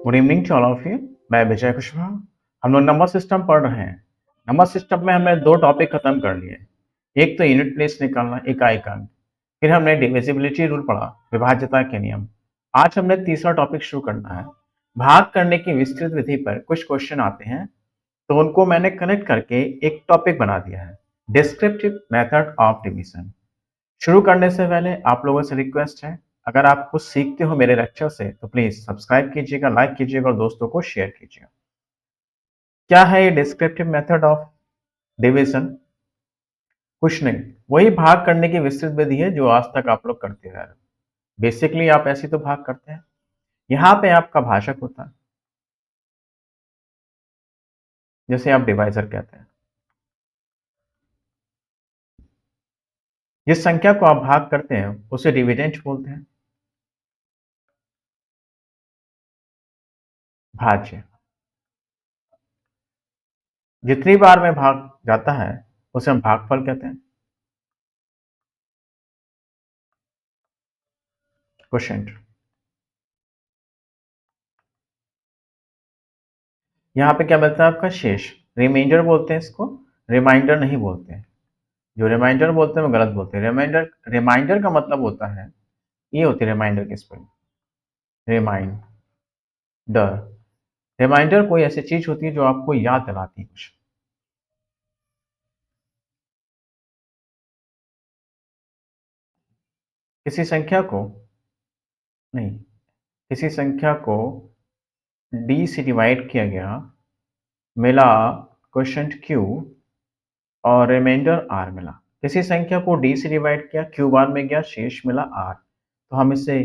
Good evening to all of you. मैं विजय कुशवाहा। हम लोग नंबर सिस्टम पढ़ रहे हैं। नंबर सिस्टम में हमने 2 टॉपिक खत्म कर लिए। एक तो यूनिट प्लेस निकालना, इकाई अंक। फिर हमने डिविजिबिलिटी रूल पढ़ा, विभाज्यता के नियम। आज हमने तीसरा टॉपिक शुरू करना है। भाग करने की विस्तृत विधि पर कुछ क्वेश्चन आते हैं, तो उनको मैंने कनेक्ट करके एक टॉपिक बना दिया है, डिस्क्रिप्टिव मेथड ऑफ डिवीजन। शुरू करने से पहले आप लोगों से रिक्वेस्ट है, अगर आप कुछ सीखते हो मेरे लेक्चर से तो प्लीज सब्सक्राइब कीजिएगा, लाइक कीजिएगा और दोस्तों को शेयर कीजिएगा। क्या है ये डिस्क्रिप्टिव मेथड ऑफ डिवीजन? कुछ नहीं, वही भाग करने की विस्तृत विधि है जो आज तक आप लोग करते रह रहे हो। बेसिकली आप ऐसे तो भाग करते हैं। यहाँ पे आपका भाजक होता है, जैसे आप डिवाइजर कहते हैं। जिस संख्या को आप भाग करते हैं उसे डिविडेंड बोलते हैं, भाज्य। जितनी बार में भाग जाता है उसे हम भागफल कहते हैं, क्वोशिएंट। यहाँ पे क्या मिलता है आपका? शेष। रिमाइंडर बोलते हैं इसको, रिमाइंडर नहीं बोलते हैं। जो रिमाइंडर बोलते हैं वो गलत बोलते हैं। रिमाइंडर, रिमाइंडर का मतलब होता है, ये होती है रिमाइंडर की स्पेलिंग, रिमाइंडर। रिमाइंडर कोई ऐसी चीज होती है जो आपको याद दिलाती है कुछ। किसी संख्या को, नहीं, किसी संख्या को डी से डिवाइड किया गया, मिला क्वोशिएंट क्यू और रिमाइंडर आर मिला। किसी संख्या को डी से डिवाइड किया, क्यू बार में गया, शेष मिला आर। तो हम इसे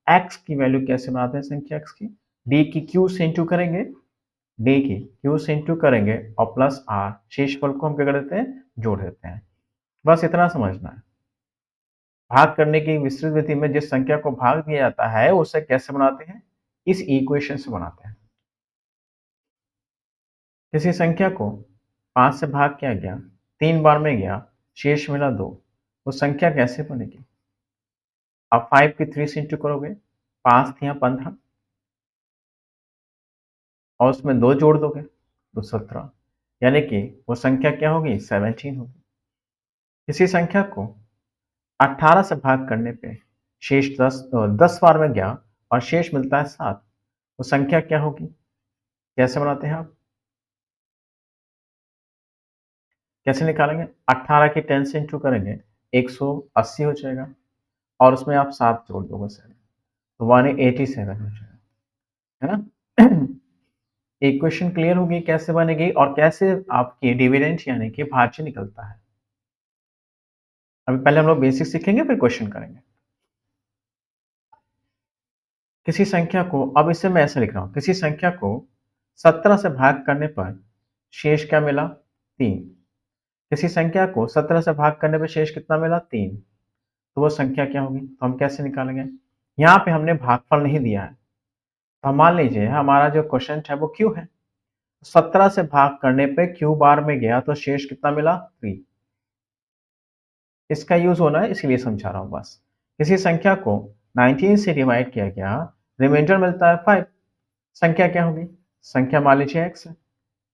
एक्स की वैल्यू कैसे बनाते हैं? संख्या एक्स की डी की क्यू से इंटू करेंगे, डी की क्यू से इंटू करेंगे और प्लस आर, शेषफल को हम क्या कर देते हैं? जोड़ देते हैं। बस इतना समझना है। भाग करने की विस्तृत विधि में जिस संख्या को भाग दिया जाता है उसे कैसे बनाते हैं? इस इक्वेशन से बनाते हैं। किसी संख्या को 5 से भाग किया गया, 3 बार में गया, शेष मिला 2, वो संख्या कैसे बनेगी? आप 5 की 3 से इंटू करोगे, 5 थिया 15 और उसमें 2 जोड़ दोगे तो 17, यानी कि वो संख्या क्या होगी? 17 होगी। किसी संख्या को 18 से भाग करने पे शेष 10 बार में गया और शेष मिलता है 7, वो संख्या क्या होगी? कैसे बनाते हैं आप? कैसे निकालेंगे? 18 की 10 से इंटू करेंगे, 180 हो जाएगा और उसमें आप 7 जोड़ दोगे, 7, तो 187 हो जाएगा, है ना? इक्वेशन क्लियर होगी कैसे बनेगी और कैसे आपकी डिविडेंड यानी कि भाज्य निकलता है। अभी पहले हम लोग बेसिक सीखेंगे, फिर क्वेश्चन करेंगे। किसी संख्या को, अब इसे मैं ऐसे लिख रहा हूं, किसी संख्या को 17 से भाग करने पर शेष क्या मिला? 3। किसी संख्या को 17 से भाग करने पर शेष कितना मिला? 3। तो वो संख्या क्या होगी? तो हम कैसे निकालेंगे? यहाँ पे हमने भागफल नहीं दिया है, तो मान लीजिए हमारा जो क्वेश्चन है वो क्यू है। 17 से भाग करने पे क्यू बार में गया तो शेष कितना मिला? 3। इसका यूज होना है इसलिए समझा रहा हूं बस। किसी संख्या को 19 से डिवाइड किया गया, रिमाइंडर मिलता है 5, संख्या क्या होगी? संख्या मान लीजिए x है।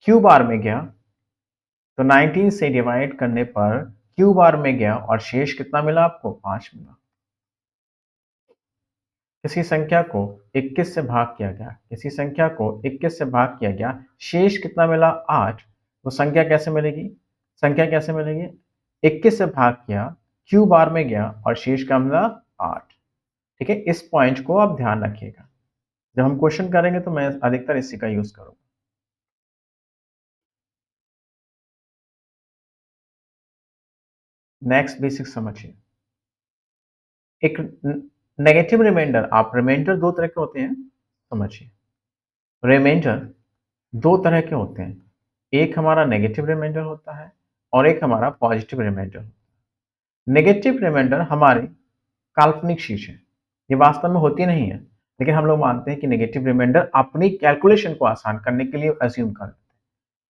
क्यू बार में गया तो 19 से डिवाइड करने पर क्यू बार में गया और शेष कितना मिला आपको? 5 मिला। किसी संख्या को 21 से भाग किया गया, किसी संख्या को 21 से भाग किया गया, शेष कितना मिला? 8। वो संख्या कैसे मिलेगी? संख्या कैसे मिलेगी? 21 से भाग किया, क्यू बार में गया और शेष का मिला 8। ठीक है, इस पॉइंट को आप ध्यान रखिएगा। जब हम क्वेश्चन करेंगे तो मैं अधिकतर इसी का यूज करूंगा। नेक्स्ट बेसिक समझिए। एक नेगेटिव रिमाइंडर, आप रिमाइंडर दो तरह के होते हैं, समझिए। रिमाइंडर दो तरह के होते हैं, एक हमारा नेगेटिव रिमाइंडर होता है और एक हमारा पॉजिटिव रिमाइंडर। नेगेटिव रिमाइंडर हमारी काल्पनिक चीज है, ये वास्तव में होती नहीं है, लेकिन हम लोग मानते हैं कि नेगेटिव रिमाइंडर अपनी कैलकुलेशन को आसान करने के लिए अज्यूम कर लेते हैं।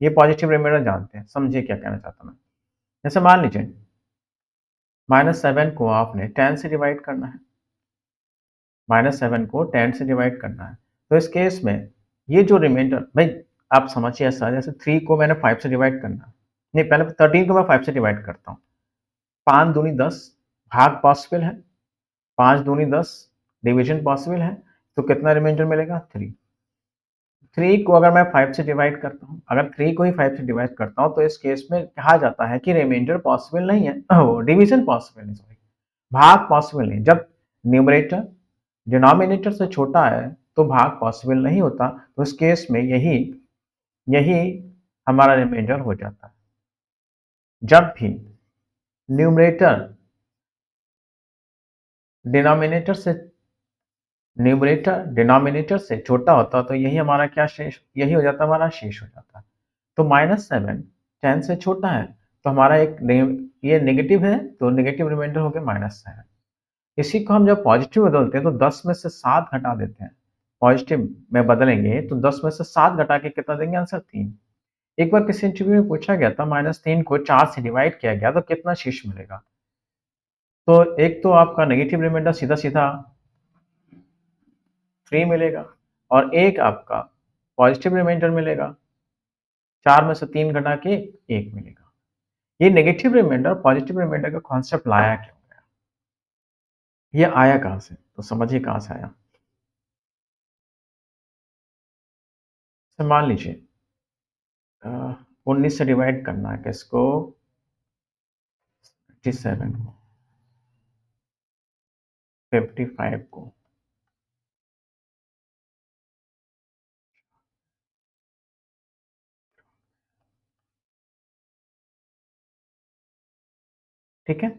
ये पॉजिटिव रिमाइंडर जानते हैं। समझिए क्या कहना चाहता हूं मैं। जैसे मान लीजिए -7 को आपने 10 से डिवाइड करना है, -7 को 10 से डिवाइड करना है, तो इस केस में ये जो रिमाइंडर भाई आप समझिए ऐसा, जैसे 3 को मैंने 5 से डिवाइड करना, नहीं पहले 13 को मैं 5 से डिवाइड करता हूँ। 5 दूनी 10, भाग पॉसिबल है, 5 दूनी 10, डिवीजन पॉसिबल है, तो कितना रिमाइंडर मिलेगा 3। 3 को अगर मैं 5 से डिवाइड करता हूँ, अगर 3 को ही 5 से डिवाइड करता हूँ, तो इस केस में कहा जाता है कि रिमाइंडर पॉसिबल नहीं है, डिवीजन पॉसिबल नहीं, सॉरी, भाग पॉसिबल नहीं। जब न्यूमरेटर डिनोमिनेटर से छोटा है तो भाग पॉसिबल नहीं होता, तो इस केस में यही यही हमारा रिमाइंडर हो जाता है। जब भी न्यूमरेटर डिनोमिनेटर से न्यूमरेटर डिनोमिनेटर से छोटा होता तो यही हमारा क्या शेष, यही हो जाता, हमारा शेष हो जाता। तो -7 10 से छोटा है, तो हमारा ये नेगेटिव है, तो नेगेटिव रिमाइंडर हो गया -7। इसी को हम जब पॉजिटिव में बदलते हैं तो 10 में से 7 घटा देते हैं। पॉजिटिव में बदलेंगे तो 10 में से 7 घटा के कितना देंगे आंसर 3। एक बार किसी इंटरव्यू में पूछा गया था -3 को 4 से डिवाइड किया गया तो कितना शेष मिलेगा। तो एक तो आपका नेगेटिव रिमाइंडर सीधा-सीधा 3 मिलेगा और एक आपका पॉजिटिव रिमाइंडर मिलेगा, 4 में से 3 घटा के 1 मिलेगा। ये नेगेटिव रिमाइंडर पॉजिटिव रिमाइंडर का कॉन्सेप्ट लाया क्यों गया? ये आया कहाँ से? तो समझिए कहाँ से आया। तो मान लीजिए 19 से डिवाइड करना है किसको? 57 को, 55 को। ठीक है?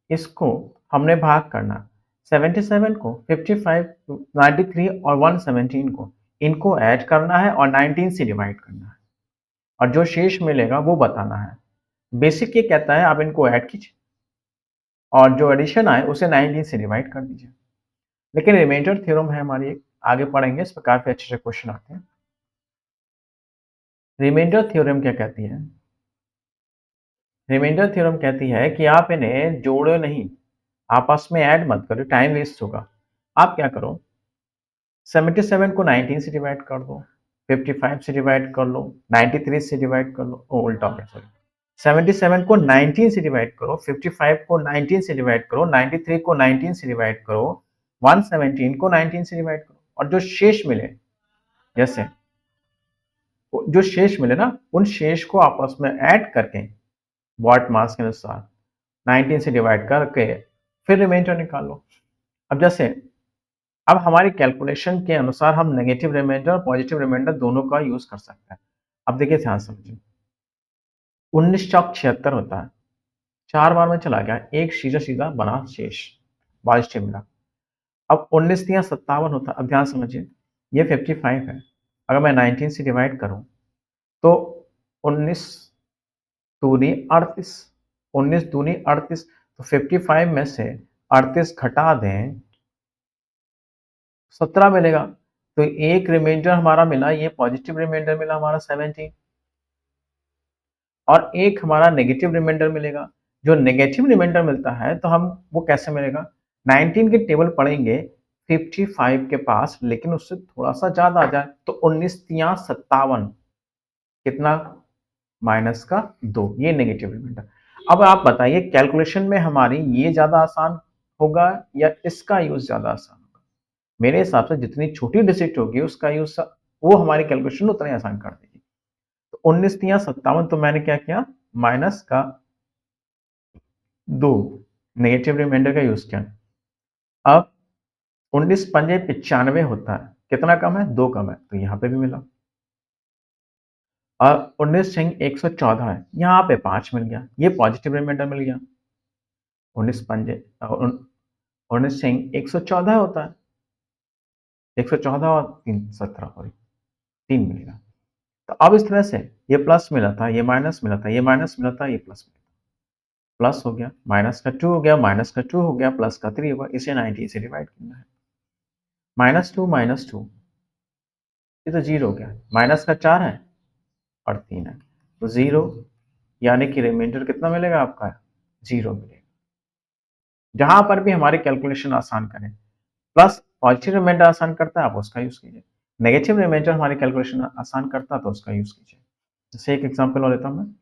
इसको हमने भाग करना, 77 को 55, 93 और 117 को, इनको ऐड करना है और 19 से डिवाइड करना है और जो शेष मिलेगा वो बताना है। बेसिक ये कहता है आप इनको ऐड कीजिए और जो एडिशन आए उसे 19 से डिवाइड कर दीजिए। लेकिन रिमाइंडर थ्योरम है हमारी एक, आगे पढ़ेंगे, इस पर काफी अच्छे क्वेश्चन आते हैं। रिमाइंडर थ्योरम क्या कहती है? रिमाइंडर थ्योरम कहती है कि आप इन्हें जोड़ो नहीं, आपस में ऐड मत करो, टाइम वेस्ट होगा। आप क्या करो, 77 को 19 से डिवाइड कर दो, 55 से डिवाइड कर लो, 93 से डिवाइड कर लो, उल्टा हो गया, सॉरी। 77 को 19 से डिवाइड करो, 55 को 19 से डिवाइड करो, 93 को 19 से डिवाइड करो, 117 को 19 से डिवाइड करो और जो शेष मिले, जैसे जो शेष मिले ना, उन शेष को आपस में ऐड करके वॉट मास के अनुसार 19 से डिवाइड करके फिर रिमाइंडर निकालो। अब जैसे अब हमारी कैलकुलेशन के अनुसार हम नेगेटिव रिमाइंडर और पॉजिटिव रिमाइंडर दोनों का यूज कर सकते हैं। अब देखिए ध्यान समझिए, 19 चौक 76 होता है, 4 बार में चला गया, एक सीधा सीधा बना शेष, पॉजिटिव मिला। अब 19 तिया 57 होता है, अब ध्यान समझिए, ये 55 है, अगर मैं 19 से डिवाइड करूं तो 19 दूनी 38, 19 दूनी 38, तो 55 में से 38 घटा दें 17 मिलेगा। तो एक रिमाइंडर हमारा मिला, ये पॉजिटिव रिमाइंडर मिला हमारा 17, और एक हमारा नेगेटिव रिमाइंडर मिलेगा। जो नेगेटिव रिमाइंडर मिलता है तो हम वो कैसे मिलेगा, 19 के टेबल पढ़ेंगे 55 के पास, लेकिन उससे थोड़ा सा ज्यादा आ जाए तो 19 तिया 57, कितना, माइनस का 2, ये नेगेटिव रिमाइंडर। अब आप बताइए कैलकुलेशन में हमारी ये ज्यादा आसान होगा या इसका यूज ज्यादा आसान होगा? मेरे हिसाब से जितनी छोटी डिजिट होगी उसका यूज वो हमारी कैलकुलेशन उतना ही आसान कर देगी। तो 19 तिया 57, तो मैंने क्या किया, माइनस का 2, नेगेटिव रिमाइंडर का यूज किया। अब 19 पंजे 95 होता है, कितना कम है, 2 कम है, तो यहाँ पे भी मिला। और 19 सिंह 114 है, यहाँ पे 5 मिल गया, ये पॉजिटिव रिमाइंडर मिल गया। 19 पंजे 19 सिंह 114 होता है, 114 और 3 17, सॉरी 3 मिलेगा। तो अब इस तरह से ये प्लस मिला था, ये माइनस मिला था, ये माइनस मिला था, ये प्लस मिला था, प्लस हो गया, माइनस का 2 हो गया, माइनस का 2 हो गया, प्लस का 3 होगा, इसे 90 से डिवाइड करना है। माइनस टू ये तो 0 हो गया, माइनस का 4 है और 3 है, तो 0, यानी कि रिमाइंडर कितना मिलेगा आपका, 0 मिलेगा। जहां पर भी हमारी कैलकुलेशन आसान करें, प्लस पॉजिटिव रिमाइंडर आसान करता है, आप उसका यूज कीजिए। नेगेटिव रिमाइंडर हमारी कैलकुलेशन आसान करता तो उसका यूज कीजिए। जैसे एक एग्जांपल और लेता हूं मैं।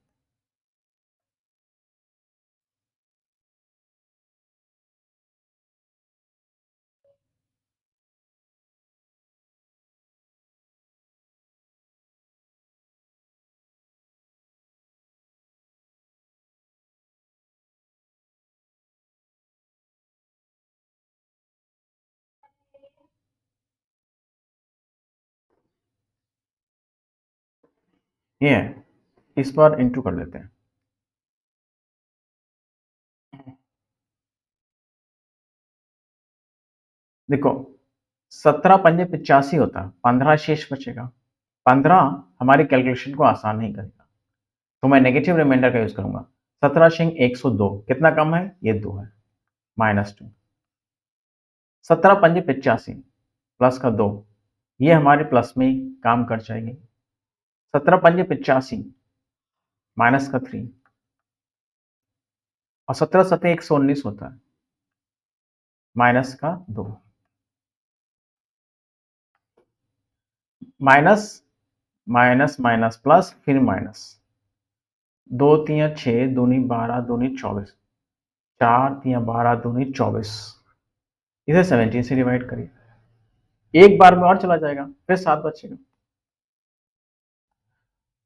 ये है, इस बार इंटू कर लेते हैं। देखो 17×5 = 85 होता है, 15 शेष बचेगा। 15 हमारी कैलकुलेशन को आसान नहीं करेगा, तो मैं नेगेटिव रिमाइंडर का यूज करूंगा। 17×102 कितना कम है, ये 2 है, -2। 17×5 = 85 प्लस का 2, ये हमारे प्लस में ही काम कर जाएगी। 17×5 = 85 माइनस का 3, और 17×7 = 119 होता है, माइनस का 2, माइनस माइनस माइनस प्लस फिर माइनस। 2×3 = 6, दूनी 12, दूनी 24, 4×3 = 12, दूनी 24। इसे 17 से डिवाइड करिए, एक बार में और चला जाएगा, फिर 7 बचेगा।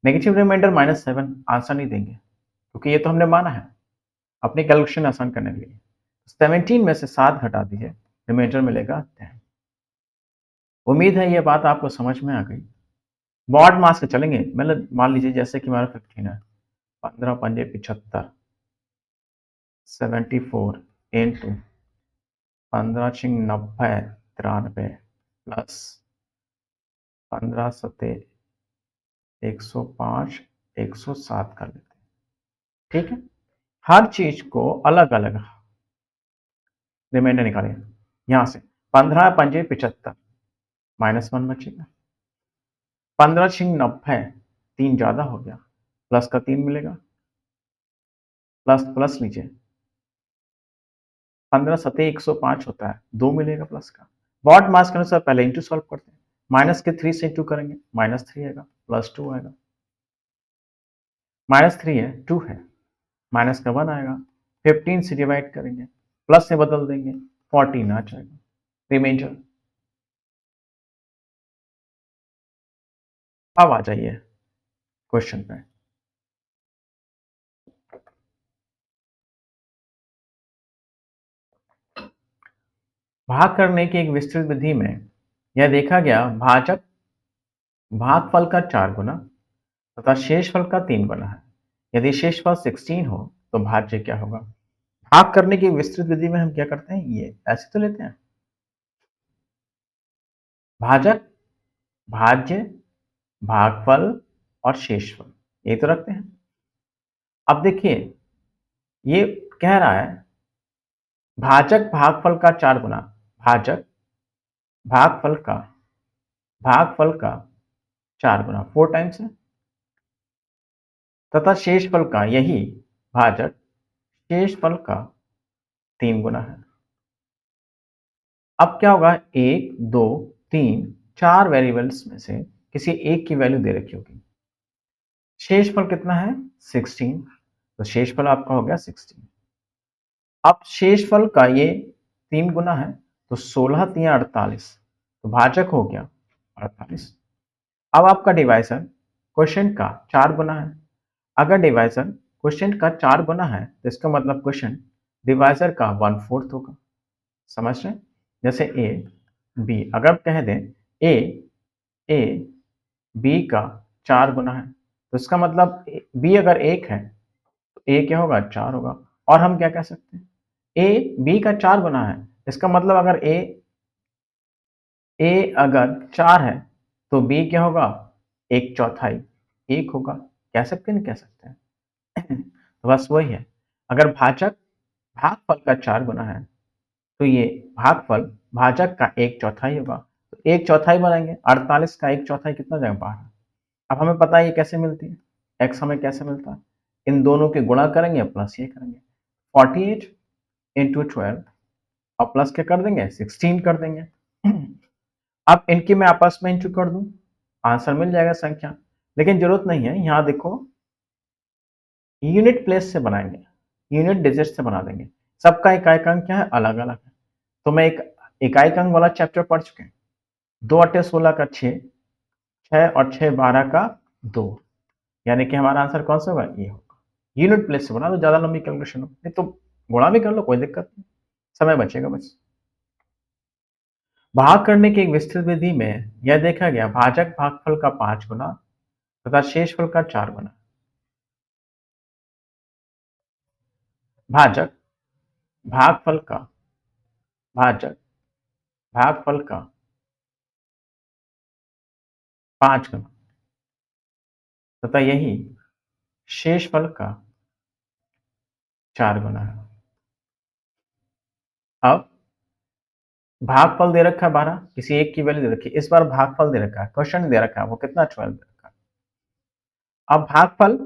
नेगेटिव रिमाइंडर -7 आंसर नहीं देंगे, क्योंकि ये तो हमने माना है अपनी कैलकुलेशन आसान करने के लिए। 17 में से 7 घटा दीजिए, रिमाइंडर मिलेगा 10। उम्मीद है ये बात आपको समझ में आ गई। मॉड मास के चलेंगे, मतलब मान लीजिए जैसे कि हमारा 15 है, 15×5 = 75, 74 इंटू 15×6 = 90, 93 प्लस 15×7 = 105, 107 कर लेते हैं। ठीक है, हर चीज को अलग अलग रिमाइंडर निकालें। यहां से 15×5 = 75, -1 बचेगा। 15×6 = 90, 3 ज्यादा हो गया, प्लस का 3 मिलेगा, प्लस प्लस लीजिए। 15×7 = 105 होता है, 2 मिलेगा प्लस का। बॉड मास के अनुसार पहले इंटू सॉल्व करते हैं, माइनस के 3 से इंटू करेंगे, -3 आएगा, +2 आएगा, -3 है, 2 है, माइनस का 1 आएगा, 15 से डिवाइड करेंगे, प्लस से बदल देंगे, 14 आ जाएगा रिमाइंडर। अब आ जाइए क्वेश्चन पे। भाग करने की एक विस्तृत विधि में यह देखा गया भाजक भागफल का 4 गुना तथा शेषफल का 3 गुना है। यदि शेषफल 16 हो तो भाज्य क्या होगा। भाग करने की विस्तृत विधि में हम क्या करते हैं, ये ऐसे तो लेते हैं, भाजक, भाज्य, भागफल और शेषफल, ये तो रखते हैं। अब देखिए ये कह रहा है भाजक भागफल का 4 गुना, भाजक भागफल का 4 गुना 4 टाइम्स है, तथा शेषफल का यही भाजक शेषफल का 3 गुना है। अब क्या होगा, 1 2 3 4 वेरिएबल्स में से किसी एक की वैल्यू दे रखी होगी। शेषफल कितना है, 16, तो शेषफल आपका हो गया 16। अब शेषफल का ये 3 गुना है, तो 16×3 = 48, तो भाजक हो गया 48। अब आपका डिवाइजर क्वेश्चन का 4 गुना है। अगर डिवाइजर क्वेश्चन का 4 गुना है तो इसका मतलब क्वेश्चन डिवाइजर का 1/4 होगा। समझ रहे हैं? जैसे ए बी, अगर कह दें ए ए बी का 4 गुना है, तो इसका मतलब बी अगर 1 है तो ए क्या होगा, 4 होगा। और हम क्या कह सकते हैं, ए बी का 4 गुना है, इसका मतलब अगर ए अगर 4 है तो बी क्या होगा, 1/4 1 होगा। कह सकते हैं, नहीं कह सकते हैं। तो बस वही है, अगर भाजक भागफल का 4 गुना है तो ये भागफल भाजक का 1/4 होगा, तो 1/4 बनाएंगे, 48 का 1/4 कितना जाएगा, 12। अब हमें पता है ये कैसे मिलती है, एक्स हमें कैसे मिलता है, इन दोनों के गुणा करेंगे प्लस ये करेंगे, 48 × 12, और प्लस क्या कर देंगे, 16 कर देंगे। अब इनकी मैं आपस में इंटू कर दूं, आंसर मिल जाएगा संख्या। लेकिन जरूरत नहीं है, यहां देखो यूनिट प्लेस से बनाएंगे, यूनिट डिजिट से बना देंगे। सबका इकाई अंक क्या है, अलग अलग है। तो मैं एक इकाई अंक वाला चैप्टर पढ़ चुके हैं। 2 × 8 = 16 का 6, 6 और 6 = 12 का 2, यानी कि हमारा आंसर कौन सा होगा, ये होगा। यूनिट प्लेस से बना दो, ज्यादा लंबी कैलकुलेशन हो, नहीं तो गुणा भी कर लो, कोई दिक्कत नहीं, समय बचेगा बस। भाग करने की एक विस्तृत विधि में यह देखा गया भाजक भागफल का 5 गुना तथा शेषफल का 4 गुना। भाजक भागफल का भाजक भागफल का 5 गुना तथा यही शेषफल का 4 गुना है। अब भागफल दे रखा है 12, किसी एक की वैल्यू दे रखी है, इस बार भागफल दे रखा है, क्वेश्चन दे रखा है, वो कितना 12 दे रखा है। अब भागफल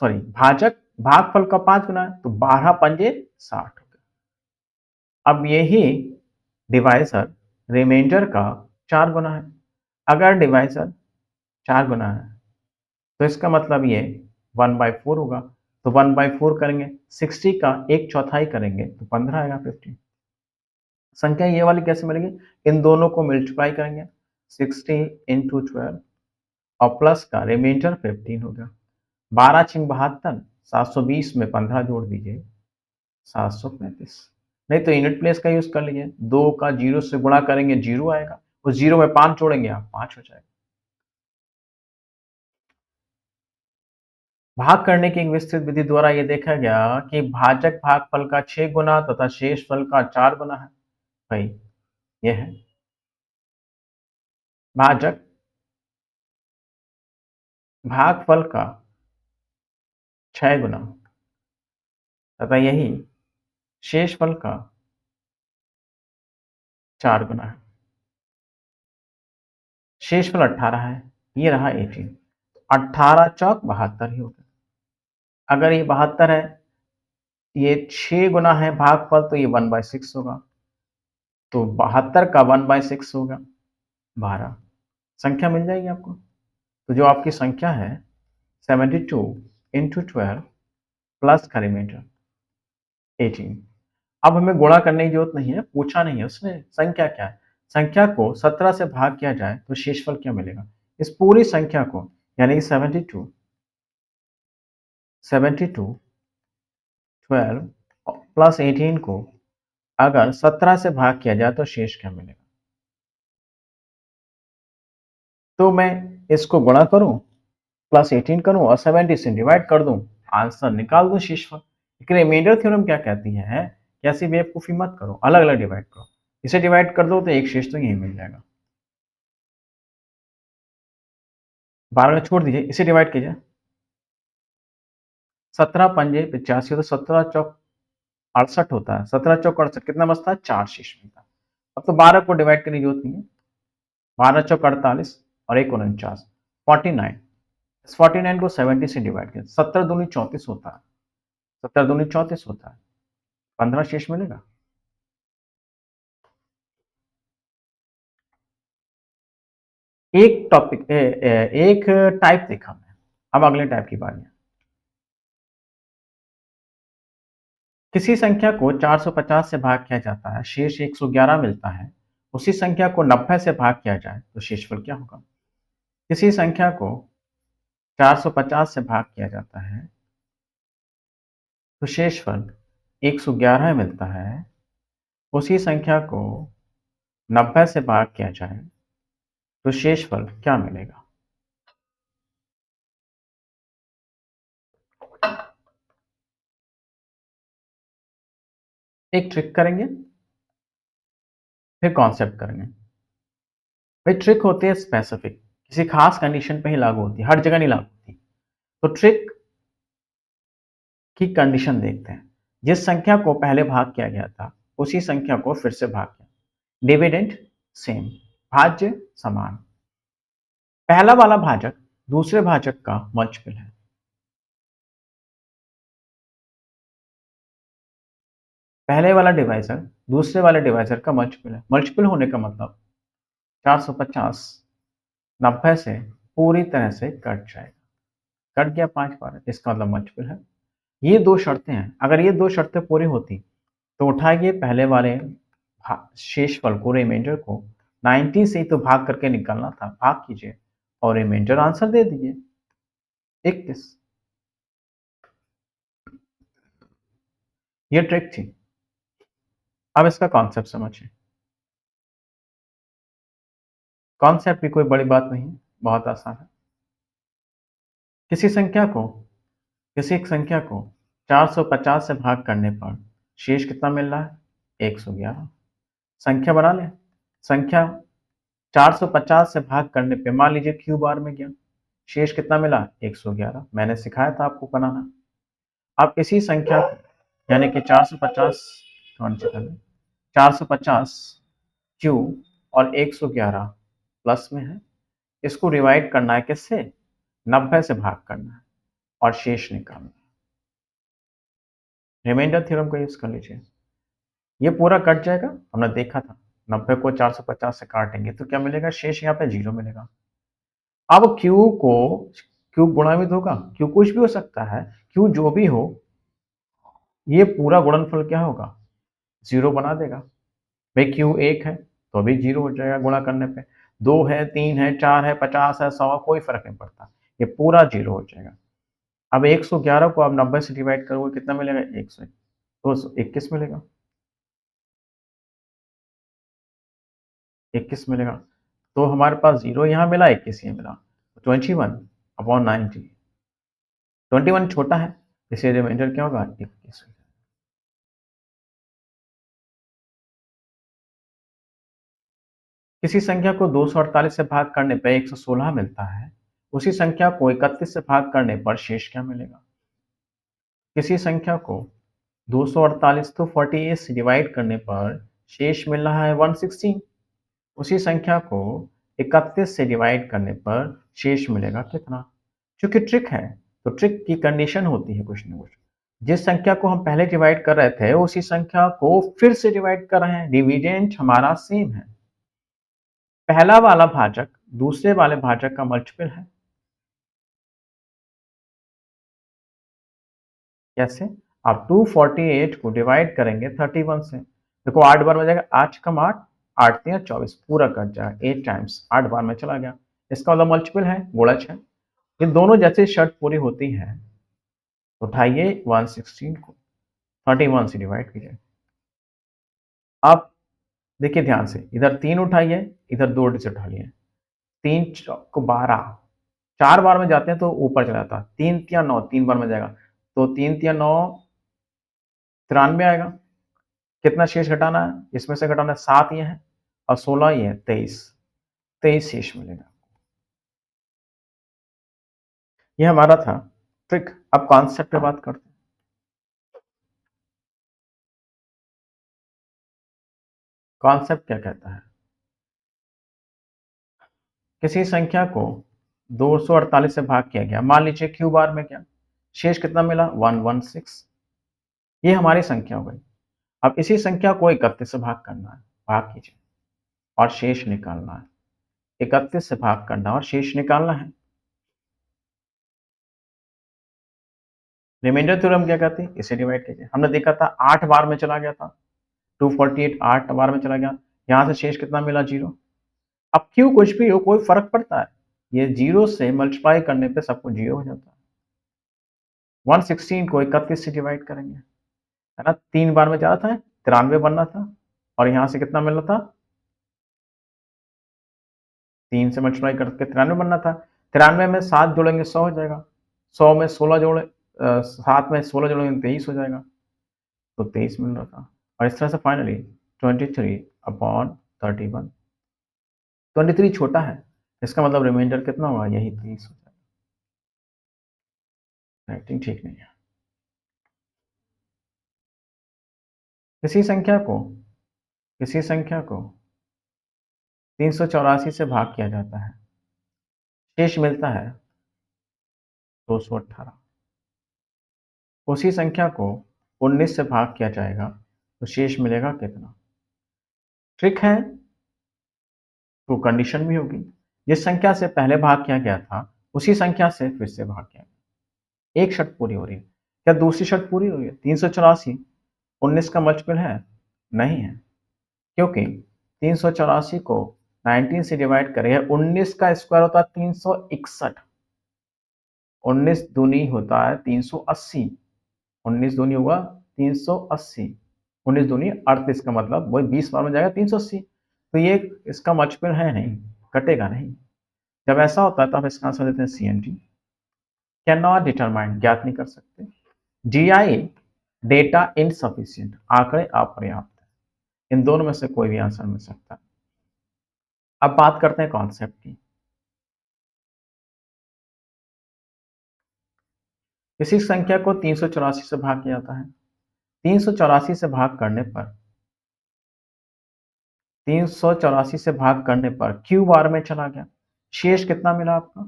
सॉरी भाजक भागफल का 5 गुना है, तो 12×5 = 60 हो गया। अब यही डिवाइजर रिमाइंडर का 4 गुना है। अगर डिवाइजर 4 गुना है तो इसका मतलब ये 1/4 होगा। तो 1/4 करेंगे, 60 का 1/4 करेंगे तो 15 आएगा, 15। संख्या ये वाली कैसे मिलेगी, इन दोनों को मल्टीप्लाई करेंगे, 60 × 12 और प्लस का रिमाइंडर 15 हो गया। 12×6 = 72, 720 में 15 जोड़ दीजिए, 735। नहीं तो यूनिट प्लेस का यूज कर लीजिए, 2 का 0 से गुणा करेंगे 0 आएगा, उस 0 में 5 जोड़ेंगे आप, 5 हो जाएगा। भाग करने की एक विस्तृत विधि द्वारा यह देखा गया कि भाजक भागफल का 6 गुना तथा शेषफल का 4 गुना है। भाई यह है भाजक भागफल का 6 गुना तथा यही शेषफल का 4 गुना है। शेषफल 18 है, ये रहा 18, 18 चौक 72 ही होगा। अगर ये 72 है, ये 6 गुना है भागफल, तो ये 1/6 होगा, तो 72 का 1/6 होगा 12। संख्या मिल जाएगी आपको। तो जो आपकी संख्या है 72 × 12 प्लस का रिमाइंडर 18। अब हमें गुणा करने की जरूरत नहीं है, पूछा नहीं है उसने संख्या क्या है। संख्या को 17 से भाग किया जाए तो शेषफल क्या मिलेगा, इस पूरी संख्या को, यानी कि 72 12 प्लस 18 को अगर 17 से भाग किया जाए तो शेष क्या मिलेगा। तो मैं इसको गुणा करूं, प्लस 18 करूं और 70 से डिवाइड कर दूं, आंसर निकाल दूं शेषफल। लेकिन रिमाइंडर थ्योरम क्या कहती है कि ऐसी बेवकूफी मत करो, अलग अलग डिवाइड करो। इसे डिवाइड कर दो तो एक शेष तो यही मिल जाएगा, 12 में छोड़ दीजिए, इसे डिवाइड कीजिए, 17×5 = 85 तो 17 चौक 68 होता है, 17 चौक 68 कितना बचता है, 4 शेष मिलता है। अब तो 12 को डिवाइड करने की जरूरत नहीं है, 12×4 = 48 और 1 × 49 49। इस 49 को 70 से डिवाइड किया, 17×2 = 34 होता है, 17×2 = 34 होता है, 15 शेष मिलेगा। एक टॉपिक एक टाइप देखा हमने, अब अगले टाइप की बारी है। किसी संख्या को 450 से भाग किया जाता है, शेष 111 मिलता है। उसी संख्या को 90 से भाग किया जाए तो शेषफल क्या होगा। किसी संख्या को 450 से भाग किया जाता है तो शेषफल 111 मिलता है। उसी संख्या को 90 से भाग किया जाए तो शेषफल क्या मिलेगा। एक ट्रिक करेंगे, फिर कॉन्सेप्ट करेंगे। भाई ट्रिक होती है स्पेसिफिक, किसी खास कंडीशन पे ही लागू होती है, हर जगह नहीं लागू होती। तो ट्रिक की कंडीशन देखते हैं। जिस संख्या को पहले भाग किया गया था उसी संख्या को फिर से भाग किया, डिविडेंड सेम, भाज्य समान। पहला वाला भाजक दूसरे भाजक का मल्टीपल है। पहले वाला डिवाइजर दूसरे वाले डिवाइजर का मल्टीपल है। मल्टीपल होने का मतलब 450 90 से पूरी तरह से कट जाएगा। कट गया 5 बार, इसका मतलब मल्टीपल है। ये 2 शर्तें हैं, अगर ये 2 शर्तें पूरी होती तो उठाइए पहले वाले शेषफल को, रिमाइंडर को 90 से ही तो भाग करके निकालना था, भाग कीजिए और रिमाइंडर आंसर दे दीजिए 21। ये ट्रिक थी। अब इसका कॉन्सेप्ट समझिए। कॉन्सेप्ट भी कोई बड़ी बात नहीं है, बहुत आसान है। किसी संख्या को किसी एक संख्या को 450 से भाग करने पर शेष कितना मिल रहा है? 111। संख्या बना लें। संख्या 450 से भाग करने पे मान लीजिए क्यू बार में गया, शेष कितना मिला? 111। मैंने सिखाया था आपको बनाना। अब इसी संख्या को यानी कि 450 450 क्यू और 111 प्लस में है, इसको डिवाइड करना है किससे? 90 से भाग करना है और शेष निकालना है। रिमाइंडर थ्योरम का यूज कर लीजिए। ये पूरा कट जाएगा, हमने देखा था 90 को 450 से काटेंगे तो क्या मिलेगा? शेष यहाँ पे 0 मिलेगा। अब क्यू गुणान्वित होगा, क्यू कुछ भी हो सकता है, क्यू जो भी हो, ये पूरा गुणनफल क्या होगा? 0 बना देगा। भाई क्यू 1 है तो अभी 0 हो जाएगा गुणा करने पे, 2 है, 3 है, 4 है, 50 है, 100, कोई फर्क नहीं पड़ता, ये पूरा 0 हो जाएगा। अब 111 को आप 90 से डिवाइड करोगे कितना मिलेगा? 100, तो 21 मिलेगा। 21 मिलेगा। तो हमारे पास 0 यहाँ मिला, 21 यहाँ मिला, 21/90। 21 छोटा है, इसलिए रिमाइंडर क्या होगा? 21। किसी संख्या को 248 से भाग करने पर 116 मिलता है, उसी संख्या को 31 से भाग करने पर शेष क्या मिलेगा? किसी संख्या को 248 तो 48 से डिवाइड करने पर शेष मिल रहा है 116, उसी संख्या को 31 से डिवाइड करने पर शेष मिलेगा कितना? क्योंकि ट्रिक है तो ट्रिक की कंडीशन होती है कुछ न कुछ। जिस संख्या को हम पहले डिवाइड कर रहे थे उसी संख्या को फिर से डिवाइड कर रहे हैं, डिविडेंड हमारा सेम है। पहला वाला भाजक दूसरे वाले भाजक का मल्टीपल है। कैसे? आप 248 को डिवाइड करेंगे 31 से, देखो 8 बार में जाएगा, 8 कम 8, 8 3 24, पूरा कट जाएगा, 8 टाइम्स 8 बार में चला गया, इसका मतलब मल्टीपल है, गुणज है। इन दोनों जैसे शर्त पूरी होती है, उठाइए 116 को 31 से डिवाइड कीजिए। आप देखिए ध्यान से, इधर 3 उठाइए, इधर 2 डिजिट उठा लिए, 3 को 12, 4 बार में जाते हैं तो ऊपर चला जाता है, 3 तिया 9, 3 बार में जाएगा तो 3 तिया 9 93 आएगा। कितना शेष घटाना है? इसमें से घटाना 7 ये है और 16 ये है, 23, 23 शेष मिलेगा। ये हमारा था ट्रिक। अब कॉन्सेप्ट पे बात करते हैं। कॉन्सेप्ट क्या कहता है? किसी संख्या को 248 से भाग किया गया, मान लीजिए क्यू बार में क्या, शेष कितना मिला? 116। ये हमारी संख्या हो गई। अब इसी संख्या को 31 से भाग करना है, भाग कीजिए और शेष निकालना है। 31 से भाग करना और शेष निकालना है। रिमाइंडर थ्योरम क्या कहती है? इसे डिवाइड कीजिए। हमने देखा था 8 बार में चला गया था, 248 8 बार में चला गया, यहां से शेष कितना मिला? 0। अब क्यों कुछ भी हो, कोई फर्क पड़ता है? ये 0 से मल्टीप्लाई करने पे सब कुछ 0 हो जाता है। 116 को 31 से डिवाइड करेंगे, है ना, 3 बार में जा रहा था, 93 बनना था और यहां से कितना मिल रहा था? 3 से मल्टीप्लाई करके 93 बनना था। 93 में 7 जोड़ेंगे 100 हो जाएगा, 100 में 16 जोड़े 7 में 16 जोड़ेंगे 23 हो जाएगा, तो 23 मिल रहा था। और इस तरह से फाइनली 23/31। 23 छोटा है, इसका मतलब रिमाइंडर कितना होगा? यही 23 हो जाएगा। राइटिंग ठीक नहीं है। किसी संख्या को किसी संख्या को 384 से भाग किया जाता है, शेष मिलता है 218। उसी संख्या को 19 से भाग किया जाएगा तो शेष मिलेगा कितना? ट्रिक है, तो कंडीशन भी होगी, जिस संख्या से पहले भाग किया गया था उसी संख्या से फिर से भाग किया गया। एक शर्त पूरी हो रही है। क्या दूसरी शर्त पूरी हो रही है? 384 19 का मल्टीपल है? नहीं है, क्योंकि 384 को 19 से डिवाइड करें, 19 का स्क्वायर होता है 361, 19 दूनी होता है 380, 19 दूनी होगा 380, 19 दूनी 38 का मतलब वही 20 बार में जाएगा 380। तो ये इसका मल्टीपल है नहीं, कटेगा नहीं। जब ऐसा होता है तब इसका आंसर देते हैं C and D. Can not determine, ज्ञात नहीं कर सकते। जी आई डेटा इनसफिशियंट, आंकड़े अपर्याप्त है। इन दोनों में से कोई भी आंसर मिल सकता है। अब बात करते हैं कॉन्सेप्ट की। किसी संख्या को 384 से भाग किया जाता है। 384 से भाग करने पर 384 से भाग करने पर क्यू बार में चला गया, शेष कितना मिला आपका?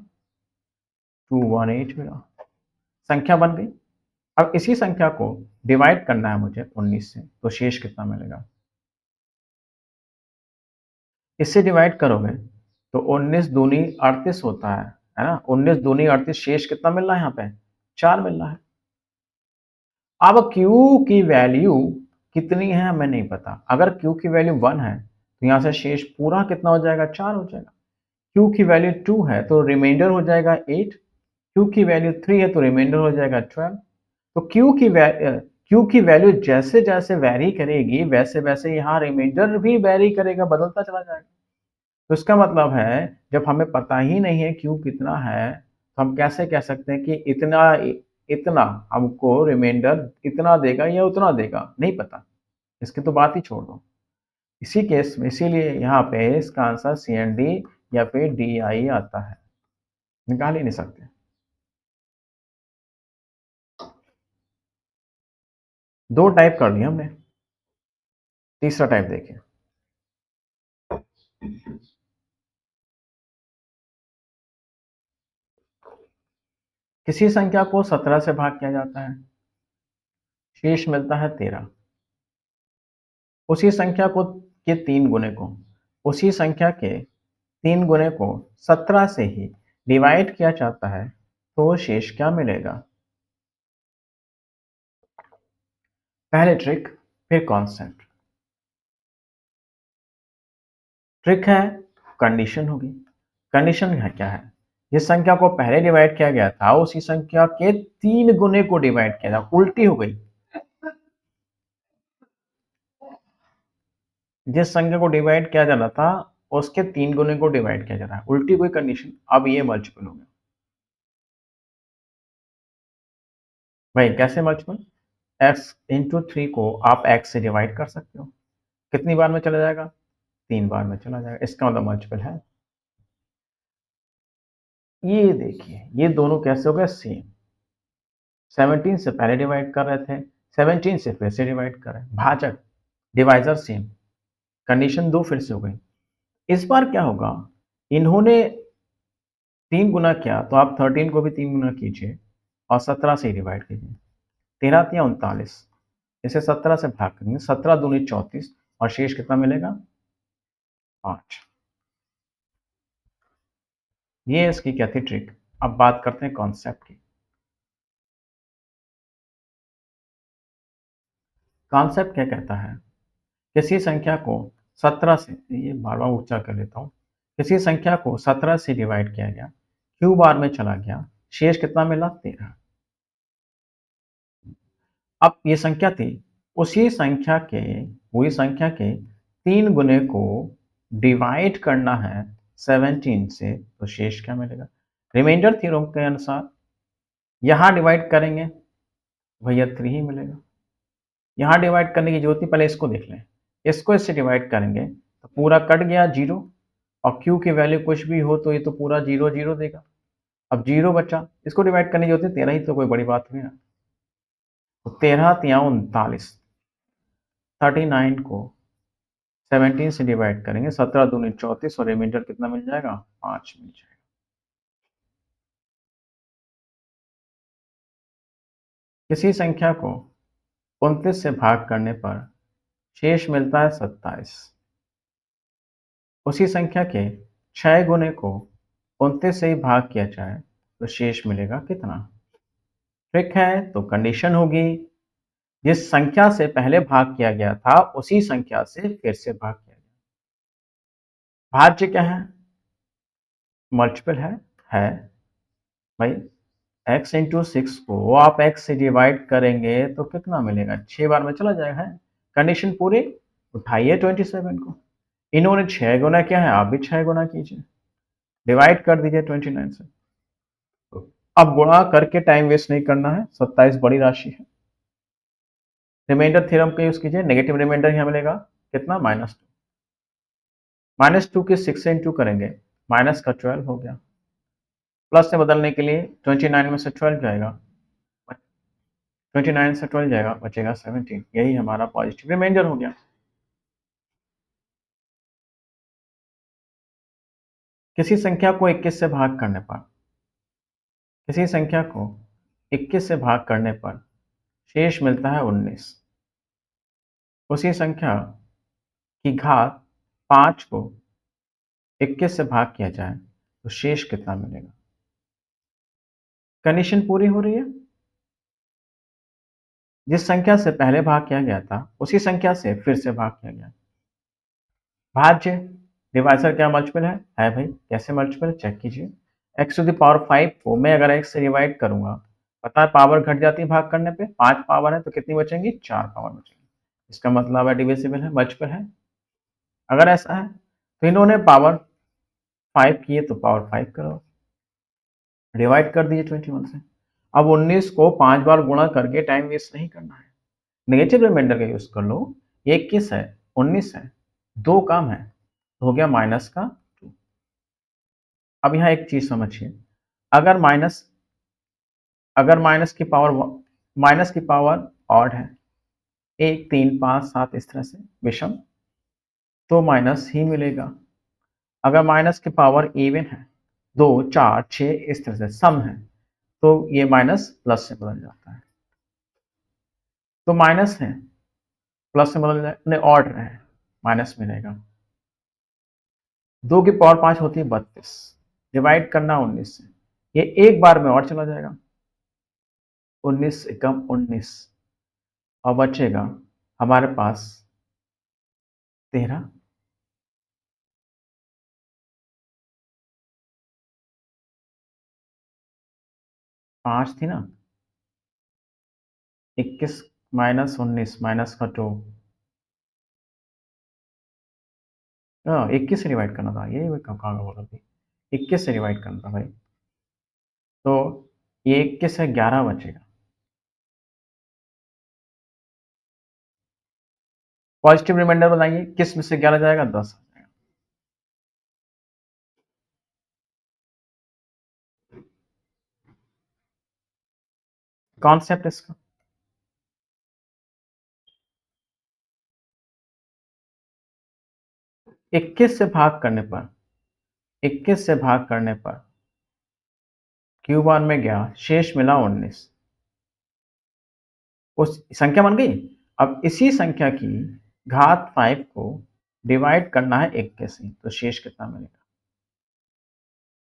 218 मिला, संख्या बन गई। अब इसी संख्या को डिवाइड करना है मुझे 19 से, तो शेष कितना मिलेगा? इससे डिवाइड करोगे तो 19 दूनी 38 होता है ना? 19 दूनी 38, शेष कितना मिल रहा है यहाँ पे? 4 मिल रहा है। अब Q की वैल्यू कितनी है हमें नहीं पता। अगर Q की वैल्यू 1 है तो यहाँ से शेष पूरा कितना हो जाएगा? 4 हो जाएगा। Q की वैल्यू 2 है तो रिमाइंडर हो जाएगा 8। Q की वैल्यू 3 है तो रिमाइंडर हो जाएगा 12। तो Q की वैल्यू जैसे जैसे वैरी करेगी वैसे वैसे यहाँ रिमाइंडर भी वैरी करेगा, बदलता चला जाएगा। तो इसका मतलब है जब हमें पता ही नहीं है Q कितना है तो हम कैसे कह सकते हैं कि इतना इतना हमको रिमाइंडर इतना देगा या उतना देगा? नहीं पता, इसकी तो बात ही छोड़ दो। इसी केस में इसीलिए यहाँ पे इसका आंसर सी एंड डी या फिर डी आई आता है, निकाल ही नहीं सकते। दो टाइप कर दिए हमने, तीसरा टाइप देखिए। किसी संख्या को 17 से भाग किया जाता है, शेष मिलता है 13। उसी संख्या को के तीन गुणे को उसी संख्या के 3 गुणे को 17 से ही डिवाइड किया जाता है, तो शेष क्या मिलेगा? पहले ट्रिक फिर कॉन्सेप्ट। ट्रिक है, कंडीशन होगी। कंडीशन है क्या है? जिस संख्या को पहले डिवाइड किया गया था उसी संख्या के 3 गुणे को डिवाइड किया था, उल्टी हो गई। जिस संख्या को डिवाइड किया जाना था उसके 3 गुणे को डिवाइड किया जा रहा है, उल्टी कोई कंडीशन। अब ये मल्टीपल हो गया भाई। कैसे मल्टीपल? x इंटू 3 को आप x से डिवाइड कर सकते हो, कितनी बार में चला जाएगा? 3 बार में चला जाएगा, इसका मतलब मल्टीपल है। ये देखिए ये दोनों कैसे हो गए? सेम। 17 से पहले डिवाइड कर रहे थे, 17 से फिर से डिवाइड कर रहे हैं, भाजक डिवाइजर सेम। कंडीशन दो फिर से हो गई। इस बार क्या होगा? इन्होंने 3 गुना किया तो आप 13 को भी 3 गुना कीजिए और 17 से ही डिवाइड कीजिए। 13 तिया 39, इसे 17 से भाग करेंगे, 17 दूनी 34 और शेष कितना मिलेगा? 5। ये इसकी क्या थी? ट्रिक। अब बात करते हैं कॉन्सेप्ट की। कॉन्सेप्ट क्या कहता है? किसी संख्या को 17 से, ये बार बार ऊंचा कर लेता हूँ, किसी संख्या को 17 से डिवाइड किया गया, क्यू बार में चला गया, शेष कितना मिला? 13। अब ये संख्या थी, उसी संख्या के वही संख्या के 3 गुने को डिवाइड करना है 17 से, तो शेष क्या मिलेगा? रिमाइंडर थ्योरम के अनुसार यहाँ डिवाइड करेंगे भैया 3 ही मिलेगा। यहाँ डिवाइड करने की जरूरत नहीं, पहले इसको देख लें। इसको इससे डिवाइड करेंगे तो पूरा कट गया 0, और क्यू की वैल्यू कुछ भी हो तो ये तो पूरा 0 0 देगा। अब 0 बचा, इसको डिवाइड करने की जरूरत है, 13 ही तो कोई बड़ी बात हुई ना। तो 13 तिया 39, 39 को 17 से डिवाइड करेंगे, 17 दूनी 34 और रिमाइंडर कितना मिल जाएगा? 5 मिल जाएगा। किसी संख्या को 29 से भाग करने पर शेष मिलता है 27। उसी संख्या के 6 गुने को 29 से ही भाग किया जाए तो शेष मिलेगा कितना? ट्रिक है तो कंडीशन होगी जिस संख्या से पहले भाग किया गया था उसी संख्या से फिर से भाग किया गया। भाज्य क्या है? मल्टीपल है भाई। x इंटू सिक्स को आप x से डिवाइड करेंगे तो कितना मिलेगा? 6 बार में चला जाएगा। है कंडीशन पूरी। उठाइए 27 को। इन्होंने 6 गुना किया है, आप भी 6 गुना कीजिए, डिवाइड कर दीजिए 29 से। अब गुणा करके टाइम वेस्ट नहीं करना है, 27 बड़ी राशि है। रिमाइंडर थ्योरम का यूज कीजिए। नेगेटिव रिमाइंडर यहाँ मिलेगा कितना? -2। -2 के 6 से इंटू करेंगे, माइनस का 12 हो गया। प्लस से बदलने के लिए 29 में से 12 जाएगा, 29 से 12 जाएगा, बचेगा 17। यही हमारा पॉजिटिव रिमाइंडर हो गया। किसी संख्या को 21 से भाग करने पर, किसी संख्या को 21 से भाग करने पर शेष मिलता है 19। उसी संख्या की घात 5 को 21 से भाग किया जाए तो शेष कितना मिलेगा? कंडीशन पूरी हो रही है। जिस संख्या से पहले भाग किया गया था उसी संख्या से फिर से भाग किया गया। भाज्य डिवाइजर क्या मल्टीपल है भाई। कैसे मल्टीपल है चेक कीजिए। x टू द पावर 5 को मैं अगर x से डिवाइड करूंगा, पता है पावर घट जाती है भाग करने पे। 5 पावर है तो कितनी बचेंगी? 4 पावर बचेंगी। इसका मतलब है डिविजिबल है, मल्टीपल है। अगर ऐसा है तो इन्होंने पावर 5 किए तो पावर 5 करो, डिवाइड कर दिए 21 से। अब 19 को 5 बार गुणा करके टाइम वेस्ट नहीं करना है, नेगेटिव रिमाइंडर का यूज कर लो। 21 है, 19 है, दो काम है, तो हो गया माइनस का 2। अब यहाँ एक चीज समझिए, अगर माइनस की पावर ऑड है, 1 3 5 7 इस तरह से विषम, तो माइनस ही मिलेगा। अगर माइनस की पावर इवन है, 2 4 6 इस तरह से सम है, तो ये माइनस प्लस से बदल जाता है। तो माइनस है प्लस से बदल जाए, ऑड है माइनस मिलेगा। 2 की पावर 5 होती है 32, डिवाइड करना 19 से, ये एक बार में और चला जाएगा। 19 से कम 19, और बचेगा हमारे पास 13। 5 थी ना, 21 माइनस 19 माइनस का 2, 21 से डिवाइड करना था, यही मैं कहाँ बोला थी, 21 से डिवाइड करना था भाई। तो ये 21 से 11 बचेगा। पॉजिटिव रिमाइंडर बनाइए, किस में से 11 जाएगा? 10 आ जाएगा। कॉन्सेप्ट इसका 21 से भाग करने पर, 21 से भाग करने पर क्यू बार में गया, शेष मिला 19, उस संख्या बन गई। अब इसी संख्या की घात 5 को डिवाइड करना है 21 से, तो शेष कितना मिलेगा?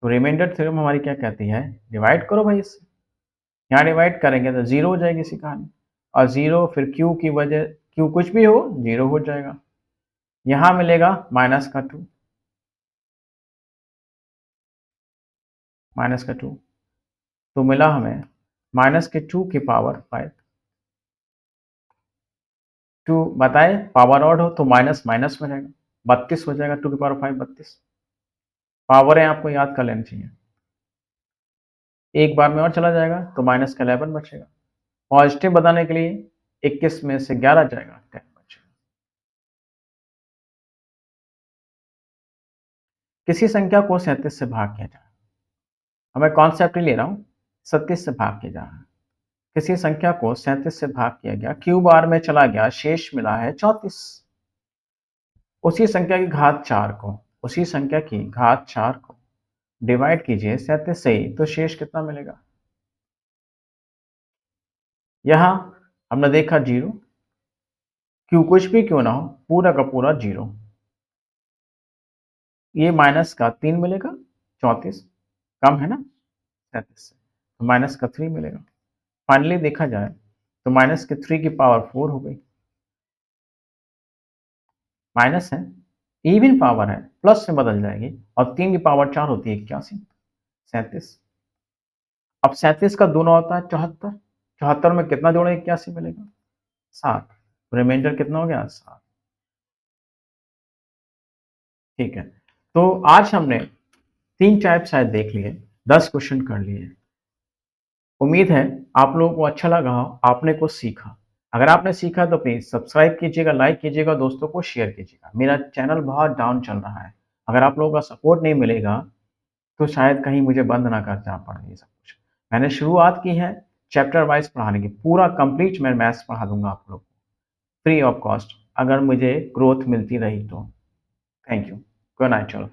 तो रिमाइंडर थ्योरम हमारी क्या कहती है? डिवाइड करो भाई इससे। यहाँ डिवाइड करेंगे तो जीरो हो जाएगी इसी कहानी, और जीरो फिर क्यू की वजह, क्यू कुछ भी हो जीरो हो जाएगा। यहाँ मिलेगा माइनस का 2, माइनस का 2, तो मिला हमें माइनस के 2 की पावर 5। 2 बताए पावर ऑड हो तो माइनस माइनस में जाएगा, 32 हो जाएगा। 2 की पावर 5 32। पावर है आपको याद कर लेनी चाहिए, एक बार में और चला जाएगा तो माइनस का 11 बचेगा। पॉजिटिव बताने के लिए 21 में से 11 जाएगा, 10 बचेगा। किसी संख्या को 37 से भाग किया जाए, हमें कॉन्सेप्ट ही ले रहा हूँ, 37 से भाग किया जा रहा है। किसी संख्या को 37 से भाग किया गया, क्यू बार में चला गया, शेष मिला है 34। उसी संख्या की घात 4 को, उसी संख्या की घात 4 को डिवाइड कीजिए 37 से ही, तो शेष कितना मिलेगा? यहाँ हमने देखा जीरो, क्यू कुछ भी क्यों ना हो, पूरा का पूरा जीरो। ये माइनस का 3 मिलेगा, 34 कम है ना 37 से, तो माइनस का 3 मिलेगा। फाइनली देखा जाए तो माइनस के 3 की पावर 4 हो गई। माइनस है, इवन पावर है, प्लस से बदल जाएगी और 3 की पावर 4 होती है 81, 37। अब 37 का दूना होता है 74, 74 में कितना जोड़े 81 मिलेगा 7, रिमाइंडर कितना हो गया 7। ठीक है, तो आज हमने 3 टाइप शायद देख लिए, 10 क्वेश्चन कर लिए। उम्मीद है आप लोगों को अच्छा लगा हो, आपने कुछ सीखा। अगर आपने सीखा तो प्लीज़ सब्सक्राइब कीजिएगा, लाइक कीजिएगा, दोस्तों को शेयर कीजिएगा। मेरा चैनल बहुत डाउन चल रहा है, अगर आप लोगों का सपोर्ट नहीं मिलेगा तो शायद कहीं मुझे बंद ना करना पड़े ये सब कुछ। मैंने शुरुआत की है चैप्टर वाइज़ पढ़ाने की, पूरा कंप्लीट मैं मैथ्स पढ़ा दूँगा आप लोग को, फ्री ऑफ कॉस्ट, अगर मुझे ग्रोथ मिलती रही तो। Thank you. Good night all.